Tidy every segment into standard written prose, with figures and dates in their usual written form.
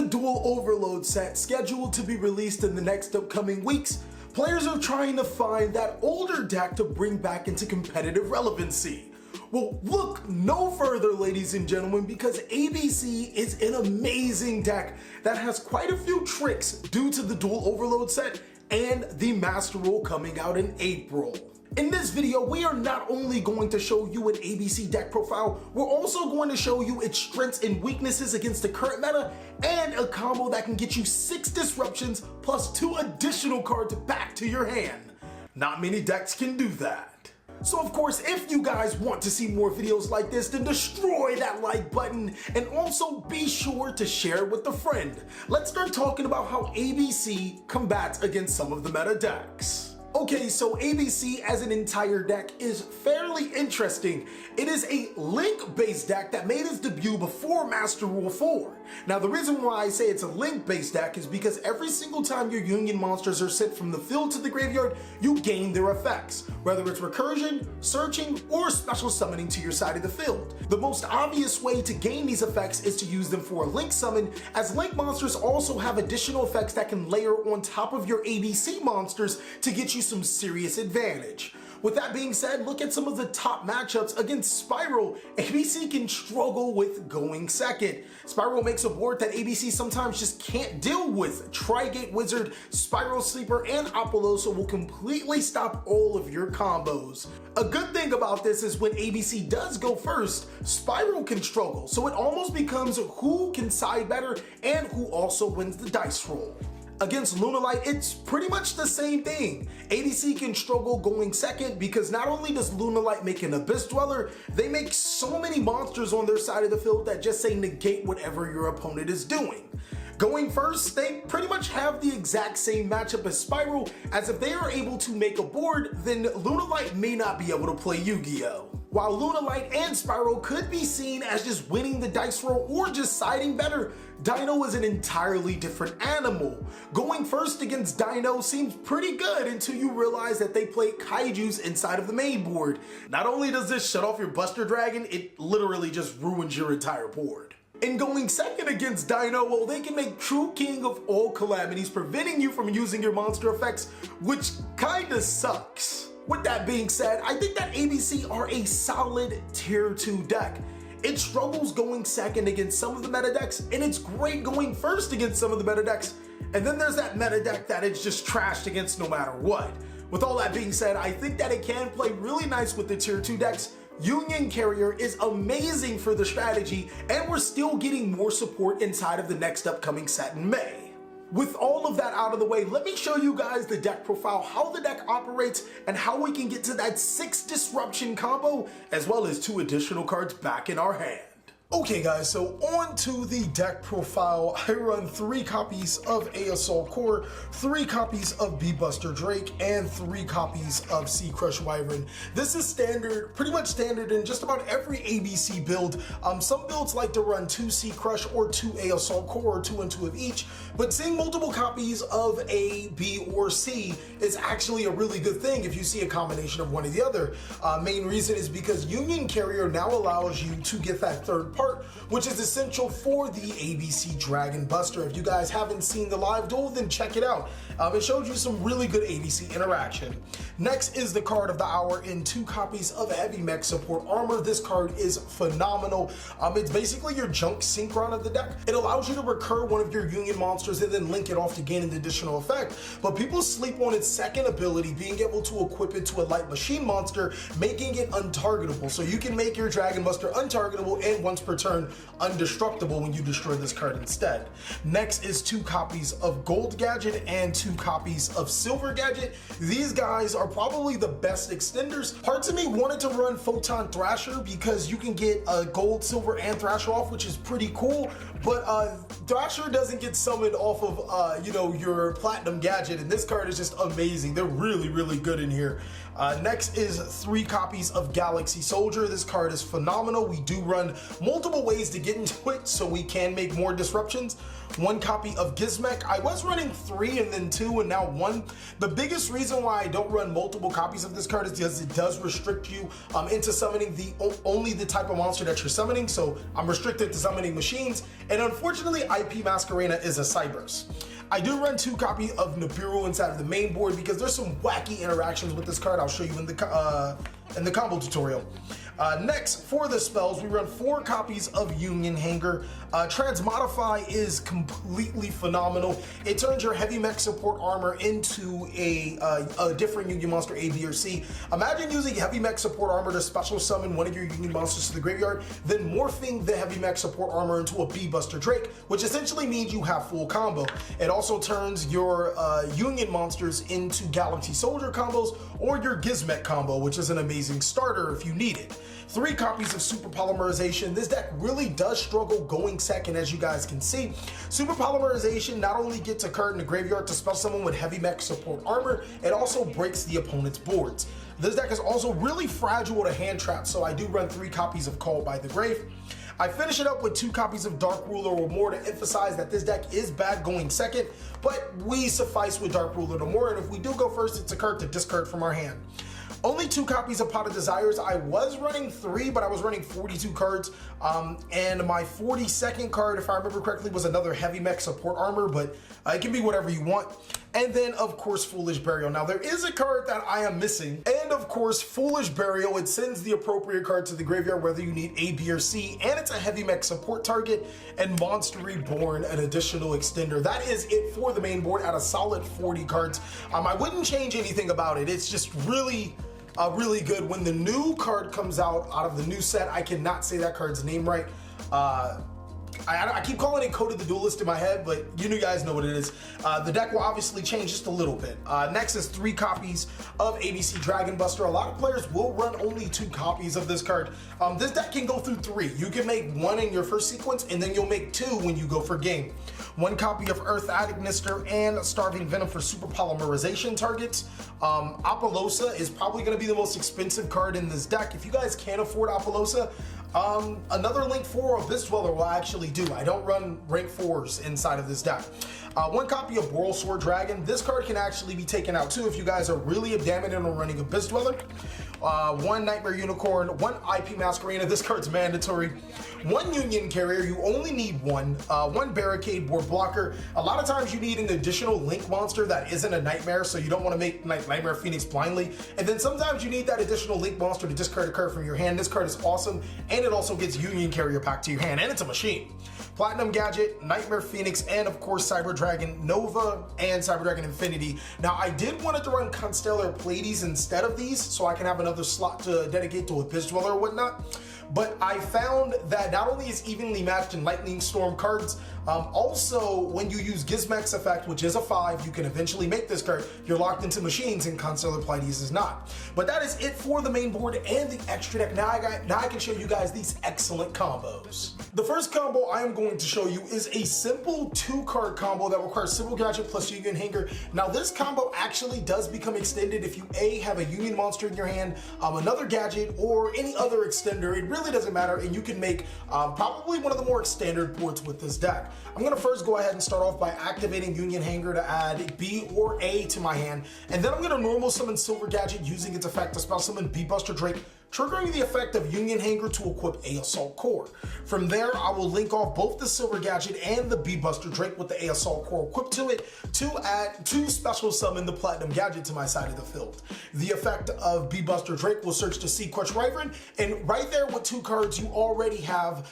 the Duel Overload set scheduled to be released in the next upcoming weeks, players are trying to find that older deck to bring back into competitive relevancy. Well, look no further, ladies and gentlemen, because ABC is an amazing deck that has quite a few tricks due to the Duel Overload set and the Master Rule coming out in April. In this video, we are not only going to show you an ABC deck profile, we're also going to show you its strengths and weaknesses against the current meta and a combo that can get you 6 disruptions plus 2 additional cards back to your hand. Not many decks can do that. So of course, if you guys want to see more videos like this, then destroy that like button and also be sure to share it with a friend. Let's start talking about how ABC combats against some of the meta decks. Okay, so ABC as an entire deck is fairly interesting. It is a link-based deck that made its debut before Master Rule 4. Now the reason why I say it's a link-based deck is because every single time your Union monsters are sent from the field to the graveyard, you gain their effects, whether it's recursion, searching, or special summoning to your side of the field. The most obvious way to gain these effects is to use them for a link summon, as link monsters also have additional effects that can layer on top of your ABC monsters to get you some serious advantage. With that being said, look at some of the top matchups against Spyro. ABC can struggle with going second. Spyro makes a board that ABC sometimes just can't deal with. Trigate Wizard, Spyro Sleeper, and Appollousa will completely stop all of your combos. A good thing about this is when ABC does go first, Spyro can struggle, so it almost becomes who can side better and who also wins the dice roll. Against Lunalight, it's pretty much the same thing. ABC can struggle going second because not only does Lunalight make an Abyss Dweller, they make so many monsters on their side of the field that just say negate whatever your opponent is doing. Going first, they pretty much have the exact same matchup as Spyro, as if they are able to make a board, then Lunalight may not be able to play Yu-Gi-Oh! While Lunalight and Spyro could be seen as just winning the dice roll or just siding better, Dino is an entirely different animal. Going first against Dino seems pretty good until you realize that they play Kaijus inside of the main board. Not only does this shut off your Buster Dragon, it literally just ruins your entire board. And going second against Dino, well, they can make True King of all calamities, preventing you from using your monster effects, which kinda sucks. With that being said, I think that ABC are a solid tier 2 deck. It struggles going second against some of the meta decks, and it's great going first against some of the meta decks. And then there's that meta deck that it's just trashed against no matter what. With all that being said, I think that it can play really nice with the tier 2 decks. Union Carrier is amazing for the strategy, and we're still getting more support inside of the next upcoming set in May. With all of that out of the way, let me show you guys the deck profile, how the deck operates, and how we can get to that 6 disruption combo, as well as 2 additional cards back in our hand. Okay guys, so on to the deck profile. I run 3 copies of Assualt Core, 3 copies of B-Buster Drake, and 3 copies of Crush Wyvern. This is standard, pretty much standard in just about every ABC build. Some builds like to run 2 Crush or 2 Assualt Core, or 2 and 2 of each, but seeing multiple copies of A, B, or C is actually a really good thing if you see a combination of one or the other. Main reason is because Union Carrier now allows you to get that third part, which is essential for the ABC Dragon Buster. If you guys haven't seen the live duel, then check it out. It shows you some really good ABC interaction. Next is the card of the hour in 2 copies of Heavy Mech Support Armor. This card is phenomenal. It's basically your junk synchron of the deck. It allows you to recur one of your Union monsters and then link it off to gain an additional effect, but people sleep on its second ability, being able to equip it to a light machine monster, making it untargetable. So you can make your Dragon Buster untargetable and once per turn undestructible when you destroy this card instead. Next is 2 copies of Gold Gadget and 2 copies of Silver Gadget. These guys are probably the best extenders. Parts of me wanted to run Photon Thrasher because you can get Gold, Silver, and Thrasher off, which is pretty cool, but Thrasher doesn't get summoned off of your Platinum Gadget, and this card is just amazing. They're really, really good in here. Next is 3 copies of Galaxy Soldier. This card is phenomenal. We do run multiple ways to get into it, so we can make more disruptions. 1 copy of Gizmek. I was running 3 and then 2 and now 1. The biggest reason why I don't run multiple copies of this card is because it does restrict you into summoning only the type of monster that you're summoning, so I'm restricted to summoning machines, and unfortunately IP Masquerana is a Cyberse. I do run 2 copies of Nibiru inside of the main board because there's some wacky interactions with this card I'll show you in the combo tutorial. Next, for the spells, we run 4 copies of Union Hangar. Transmodify is completely phenomenal. It turns your heavy mech support armor into a different Union monster, A, B, or C. Imagine using heavy mech support armor to special summon one of your Union monsters to the graveyard, then morphing the heavy mech support armor into a B-Buster Drake, which essentially means you have full combo. It also turns your Union monsters into Galaxy Soldier combos or your Gizmek combo, which is an amazing starter if you need it. 3 copies of Super Polymerization. This deck really does struggle going second, as you guys can see. Super Polymerization not only gets a card in the graveyard to spell someone with heavy mech support armor, it also breaks the opponent's boards. This deck is also really fragile to hand trap, so I do run 3 copies of Called by the Grave. I finish it up with 2 copies of Dark Ruler or more to emphasize that this deck is bad going second, but we suffice with Dark Ruler or more, and if we do go first, it's a card to discard from our hand. Only 2 copies of Pot of Desires. I was running 3, but I was running 42 cards, and my 42nd card, if I remember correctly, was another heavy mech support armor, but it can be whatever you want. And then, of course, Foolish Burial. Now, there is a card that I am missing, and of course, Foolish Burial. It sends the appropriate card to the graveyard, whether you need A, B, or C, and it's a heavy mech support target, and Monster Reborn, an additional extender. That is it for the main board at a solid 40 cards. I wouldn't change anything about it. It's just really good. When the new card comes out of the new set, I cannot say that card's name right. I keep calling it Code of the Duelist in my head, but you guys know what it is. The deck will obviously change just a little bit. Next is 3 copies of ABC Dragon Buster. A lot of players will run only 2 copies of this card. This deck can go through 3. You can make 1 in your first sequence, and then you'll make 2 when you go for game. 1 copy of Earth Admixture and Starving Venom for Super Polymerization targets. Appollousa is probably going to be the most expensive card in this deck. If you guys can't afford Appollousa, another Link 4 Abyss Dweller will actually do. I don't run rank 4s inside of this deck. 1 copy of Borrelsword Dragon. This card can actually be taken out too if you guys are really adamant on running Abyss Dweller. 1 Knightmare Unicorn, 1 IP Masquerana. This card's mandatory. 1 Union Carrier. You only need 1. 1 Barricadborg Blocker. A lot of times you need an additional Link monster that isn't a Nightmare, so you don't want to make Knightmare Pheonix blindly. And then sometimes you need that additional Link monster to discard a card from your hand. This card is awesome, and it also gets Union Carrier back to your hand, and it's a machine. Platinum Gadget, Knightmare Pheonix, and of course Cyber Dragon Nova and Cyber Dragon Infinity. Now I did want to run Constellar Pleiades instead of these, so I can have another slot to dedicate to Abyss Dweller or whatnot. But I found that not only is evenly matched in Lightning Storm cards, also when you use Gizmek's effect, which is a 5, you can eventually make this card. You're locked into machines, and Constellar Pleiades is not. But that is it for the main board and the extra deck. Now I can show you guys these excellent combos. The first combo I am going to show you is a simple 2-card combo that requires Civil Gadget plus Union Hangar. Now this combo actually does become extended if you A, have a Union monster in your hand, another Gadget, or any other extender. It really doesn't matter, and you can make probably one of the more standard ports with this deck. I'm going to first go ahead and start off by activating Union Hangar to add B or A to my hand, and then I'm going to normal summon Silver Gadget using its effect to spell summon B-Buster Drake, triggering the effect of Union Hangar to equip a Assault Core. From there, I will link off both the Silver Gadget and the B-Buster Drake with the Assault Core equipped to it to special summon the Platinum Gadget to my side of the field. The effect of B-Buster Drake will search to see Crush Wyvern, and right there with 2 cards, you already have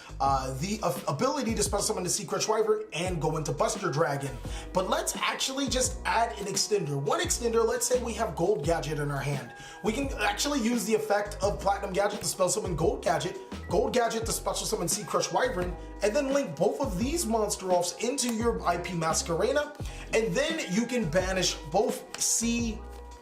the ability to special summon the Sea Crush Wyvern and go into Buster Dragon. But let's actually just add an extender. 1 extender, let's say we have Gold Gadget in our hand. We can actually use the effect of Platinum Gadget to spell summon Gold Gadget to special summon Sea Crush Wyvern, and then link both of these monster offs into your IP Masquerana, and then you can banish both C,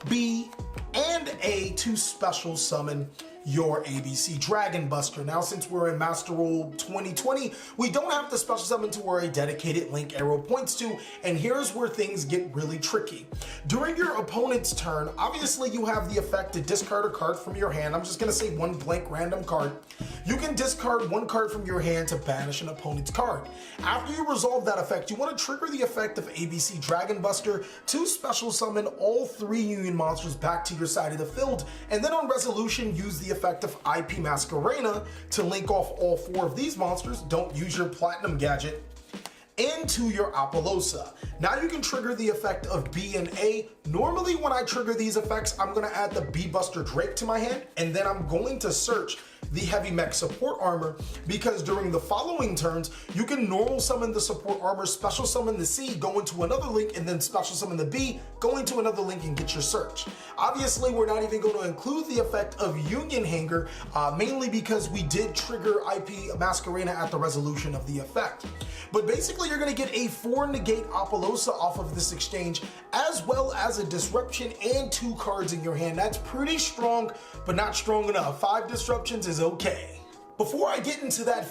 B, and A to special summon your ABC Dragon Buster. Now, since we're in Master Rule 2020, we don't have to special summon to where a dedicated link arrow points to, and here's where things get really tricky. During your opponent's turn, obviously you have the effect to discard a card from your hand. I'm just gonna say 1 blank random card. You can discard 1 card from your hand to banish an opponent's card. After you resolve that effect, you want to trigger the effect of ABC Dragon Buster to special summon all 3 Union monsters back to your side of the field, and then on resolution, use the effect of IP Masquerana to link off all 4 of these monsters. Don't use your Platinum Gadget. into your Appollousa. Now you can trigger the effect of B and A. Normally when I trigger these effects, I'm gonna add the B-Buster Drake to my hand, and then I'm going to search the heavy mech support armor, because during the following turns, you can normal summon the support armor, special summon the C, go into another link, and then special summon the B, go into another link and get your search. Obviously, we're not even going to include the effect of Union Hangar, mainly because we did trigger IP Masquerana at the resolution of the effect. But basically, you're going to get a 4 negate Appollousa off of this exchange, as well as a disruption and 2 cards in your hand. That's pretty strong, but not strong enough. 5 disruptions is okay. Before I get into that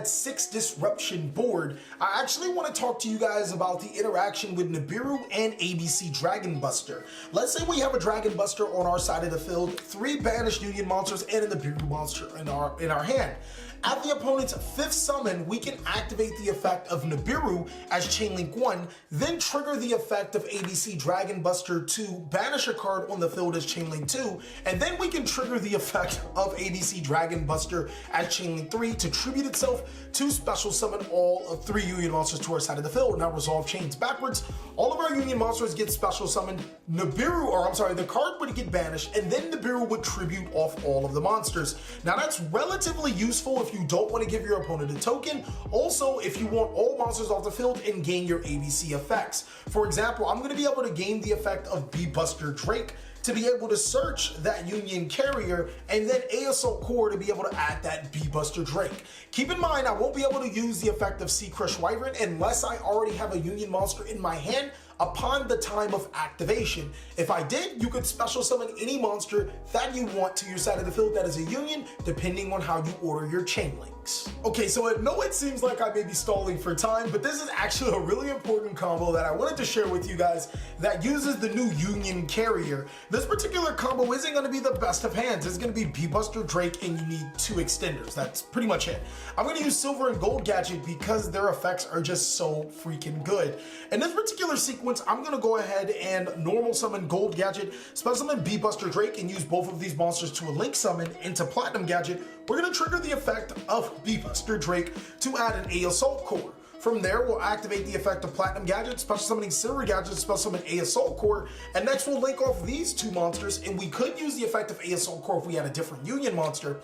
6 disruption board, I actually want to talk to you guys about the interaction with Nibiru and ABC Dragon Buster. Let's say we have a Dragon Buster on our side of the field, 3 banished Union monsters and a Nibiru monster in our hand. At the opponent's 5th summon, we can activate the effect of Nibiru as Chainlink 1, then trigger the effect of ABC Dragon Buster to banish a card on the field as Chainlink 2, and then we can trigger the effect of ABC Dragon Buster as Chainlink 3 to tribute itself to special summon all of 3 Union monsters to our side of the field. Now resolve chains backwards. All of our Union monsters get special summoned. The card would get banished, and then Nibiru would tribute off all of the monsters. Now that's relatively useful if you don't want to give your opponent a token. Also, if you want all monsters off the field and gain your ABC effects. For example, I'm going to be able to gain the effect of B-Buster Drake to be able to search that Union Carrier, and then Assualt Core to be able to add that B-Buster Drake. Keep in mind, I won't be able to use the effect of Crush Wyvern unless I already have a Union monster in my hand upon the time of activation. If I did, you could special summon any monster that you want to your side of the field that is a Union, depending on how you order your chain links. Okay, so I know it seems like I may be stalling for time, but this is actually a really important combo that I wanted to share with you guys that uses the new Union Carrier. This particular combo isn't going to be the best of hands. It's going to be B-Buster Drake, and you need 2 extenders. That's pretty much it. I'm going to use Silver and Gold Gadget because their effects are just so freaking good. In this particular sequence, I'm going to go ahead and normal summon Gold Gadget, special summon B-Buster Drake, and use both of these monsters to a link summon into Platinum Gadget. We're going to trigger the effect of B-Buster Drake to add an Assualt Core. From there, we'll activate the effect of Platinum Gadget, special summoning Silver Gadget, special summon Assualt Core, and next we'll link off these 2 monsters, and we could use the effect of Assualt Core if we had a different Union monster,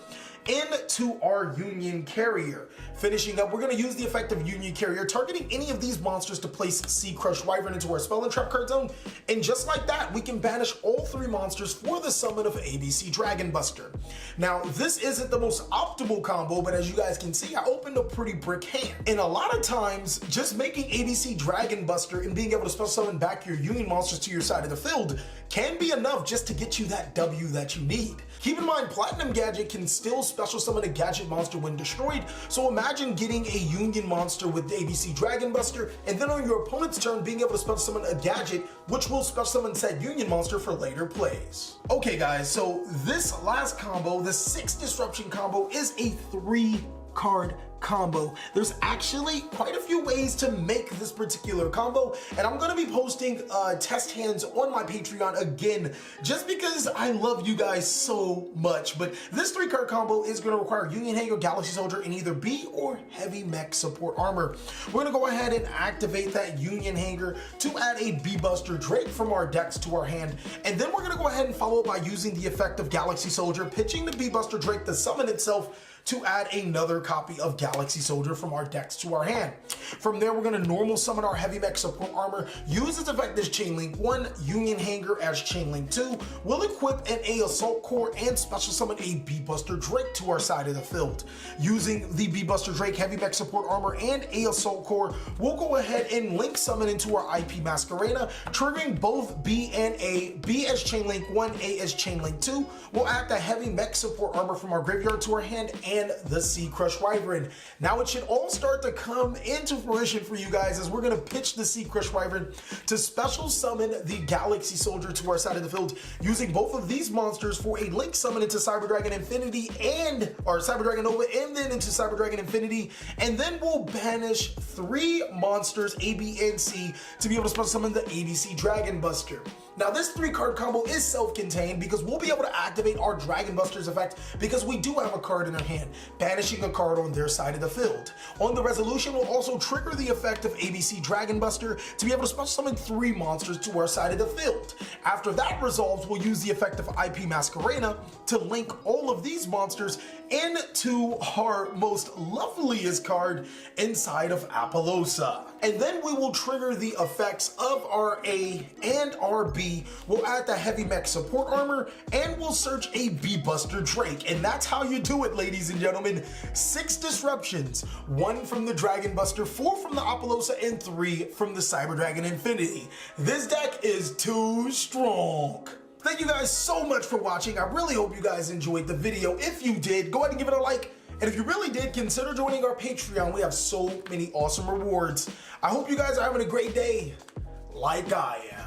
into our Union Carrier. Finishing up, we're going to use the effect of Union Carrier, targeting any of these monsters to place Crush Wyvern into our Spell and Trap card zone, and just like that, we can banish all 3 monsters for the summon of ABC Dragon Buster. Now, this isn't the most optimal combo, but as you guys can see, I opened a pretty brick hand. And a lot of times, just making ABC Dragon Buster and being able to special summon back your Union monsters to your side of the field can be enough just to get you that W that you need. Keep in mind, Platinum Gadget can still special summon a Gadget monster when destroyed, so imagine getting a Union monster with the ABC Dragon Buster, and then on your opponent's turn being able to special summon a Gadget, which will special summon said Union monster for later plays. Okay guys, so this last combo, the 6 disruption combo, is a 3-card combo. There's actually quite a few ways to make this particular combo, and I'm going to be posting test hands on my Patreon again, just because I love you guys so much. But this 3-card combo is going to require Union Hangar, Galaxy Soldier, and either B or heavy mech support armor. We're going to go ahead and activate that Union Hangar to add a B-Buster Drake from our decks to our hand, and then we're going to go ahead and follow by using the effect of Galaxy Soldier, pitching the B-Buster Drake to summon itself to add another copy of Galaxy Soldier from our decks to our hand. From there, we're going to normal summon our heavy mech support armor, use its effect as Chainlink 1, Union Hangar as Chainlink 2, we'll equip an Assualt Core and special summon a B-Buster Drake to our side of the field. Using the B-Buster Drake heavy mech support armor and Assualt Core, we'll go ahead and link summon into our IP Masquerana, triggering both B and A, B as Chainlink 1, A as Chainlink 2. We'll add the heavy mech support armor from our graveyard to our hand, and the Crush Wyvern. Now it should all start to come into fruition for you guys, as we're going to pitch the Crush Wyvern to special summon the Galaxy Soldier to our side of the field, using both of these monsters for a link summon into Cyber Dragon Infinity or Cyber Dragon Nova, and then into Cyber Dragon Infinity, and then we'll banish 3 monsters, A, B, and C, to be able to special summon the ABC Dragon Buster. Now this 3-card combo is self-contained because we'll be able to activate our Dragon Busters effect because we do have a card in our hand, banishing a card on their side of the field. On the resolution, we'll also trigger the effect of ABC Dragon Buster to be able to special summon 3 monsters to our side of the field. After that resolves, we'll use the effect of IP Masquerana to link all of these monsters into our most loveliest card inside of Appollousa. And then we will trigger the effects of our A and our B. We'll add the heavy mech support armor and we'll search a B-Buster Drake. And that's how you do it, ladies and gentlemen. 6 disruptions, 1 from the Dragon Buster, 4 from the Appollousa, and 3 from the Cyber Dragon Infinity. This deck is too strong. Thank you guys so much for watching. I really hope you guys enjoyed the video. If you did, go ahead and give it a like. And if you really did, consider joining our Patreon. We have so many awesome rewards. I hope you guys are having a great day, like I am.